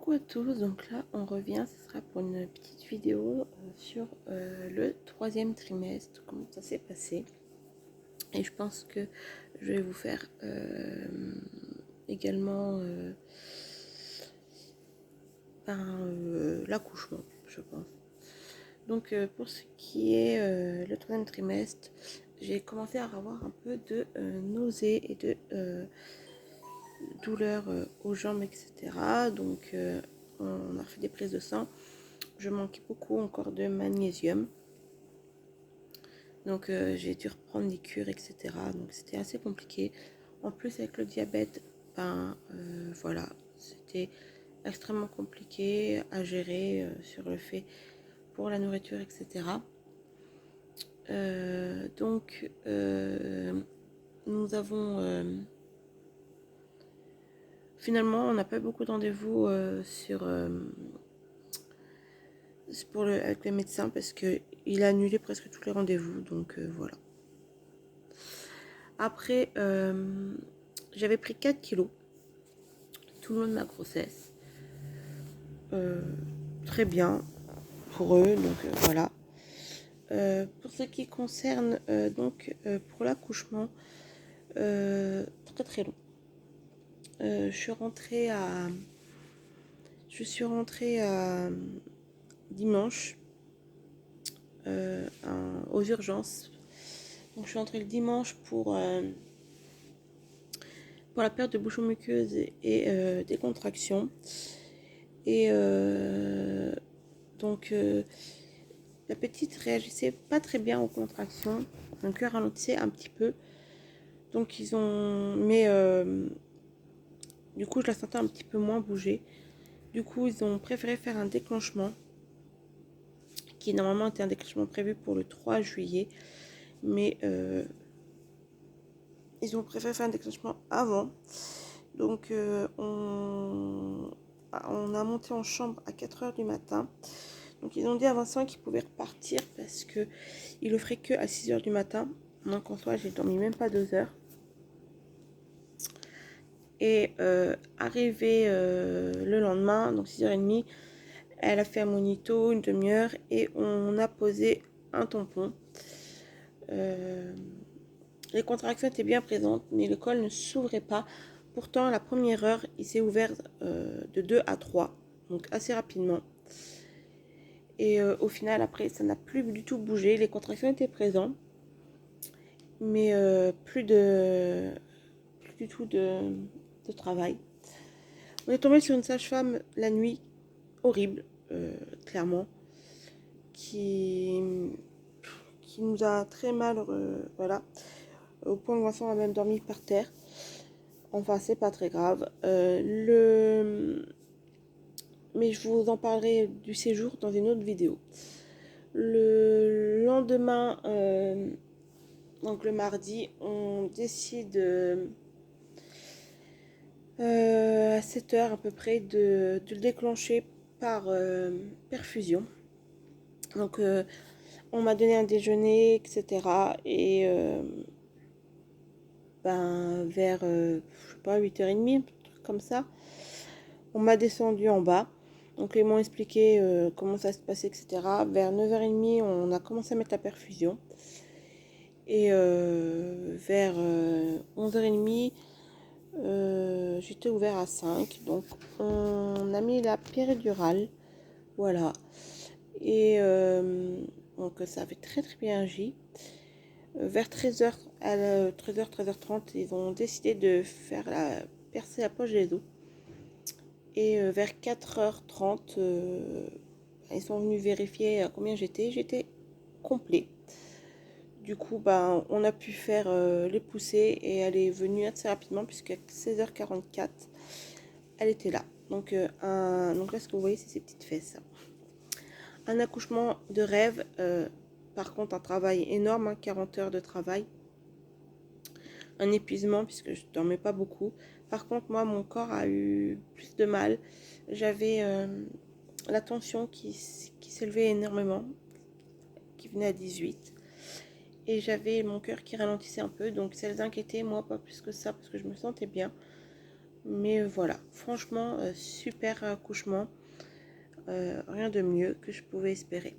Coucou à tous, donc là on revient, ce sera pour une petite vidéo sur le troisième trimestre, comment ça s'est passé. Et je pense que je vais vous faire également l'accouchement, je pense. Donc pour ce qui est le troisième trimestre, j'ai commencé à avoir un peu de nausées et de douleurs aux jambes, etc. Donc on a fait des prises de sang. Je manquais beaucoup encore de magnésium. Donc j'ai dû reprendre des cures, etc. Donc c'était assez compliqué. En plus avec le diabète, voilà, c'était extrêmement compliqué à gérer sur le fait pour la nourriture, etc. Donc nous avons finalement on n'a pas beaucoup de rendez-vous avec le médecin parce qu'il a annulé presque tous les rendez-vous. Donc voilà. Après, j'avais pris 4 kilos tout le long de ma grossesse. Euh, Très bien pour eux, donc voilà. Pour ce qui concerne pour l'accouchement, très très long. Je suis rentrée à dimanche aux urgences. Donc je suis rentrée le dimanche pour la perte de bouchon muqueuse et des contractions. Et la petite réagissait pas très bien aux contractions. Mon cœur ralentissait un petit peu. Donc ils ont... Mais du coup, je la sentais un petit peu moins bouger. Du coup, ils ont préféré faire un déclenchement qui normalement était un déclenchement prévu pour le 3 juillet. Mais ils ont préféré faire un déclenchement avant. Donc on a monté en chambre à 4h du matin. Donc ils ont dit à Vincent qu'il pouvait repartir parce que il le ferait que à 6h du matin. Donc en soi, j'ai dormi même pas 2 heures. Et arrivé le lendemain, donc 6h30, elle a fait un monito, une demi-heure, et on a posé un tampon. Les contractions étaient bien présentes, mais le col ne s'ouvrait pas. Pourtant, la première heure, il s'est ouvert de 2 à 3, donc assez rapidement. Et au final, après, ça n'a plus du tout bougé. Les contractions étaient présentes, mais plus du tout de travail. On est tombé sur une sage-femme la nuit, horrible, clairement, qui nous a très mal, voilà, au point que Vincent a même dormi par terre. Enfin, c'est pas très grave. Mais je vous en parlerai du séjour dans une autre vidéo. Le lendemain, donc le mardi, on décide à 7h à peu près de le déclencher par perfusion. Donc on m'a donné un déjeuner, etc. Et vers je sais pas, 8h30, un truc comme ça, on m'a descendu en bas. Donc ils m'ont expliqué comment ça se passait, etc. Vers 9h30, on a commencé à mettre la perfusion. Et vers 11h30, j'étais ouvert à 5. Donc on a mis la péridurale. Voilà. Et donc ça avait très très bien agi. Vers 13h, 13h, 13h30, ils ont décidé de percer la poche des os. Et vers 4h30, ils sont venus vérifier à combien j'étais. J'étais complet. Du coup, on a pu faire les poussées et elle est venue assez rapidement puisqu'à 16h44, elle était là. Donc là, ce que vous voyez, c'est ses petites fesses. Un accouchement de rêve. Par contre, un travail énorme, hein, 40 heures de travail. Un épuisement puisque je ne dormais pas beaucoup. Par contre, moi, mon corps a eu plus de mal. J'avais la tension qui s'élevait énormément, qui venait à 18. Et j'avais mon cœur qui ralentissait un peu. Donc ça les inquiétait, moi, pas plus que ça, parce que je me sentais bien. Mais voilà, franchement, super accouchement. Rien de mieux que je pouvais espérer.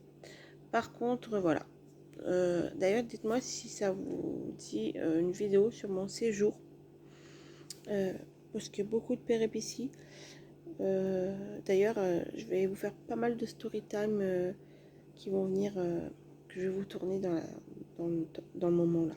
Par contre, voilà. D'ailleurs, dites-moi si ça vous dit une vidéo sur mon séjour. Parce qu'il y a beaucoup de péripéties. D'ailleurs, je vais vous faire pas mal de story time qui vont venir, que je vais vous tourner dans le moment là.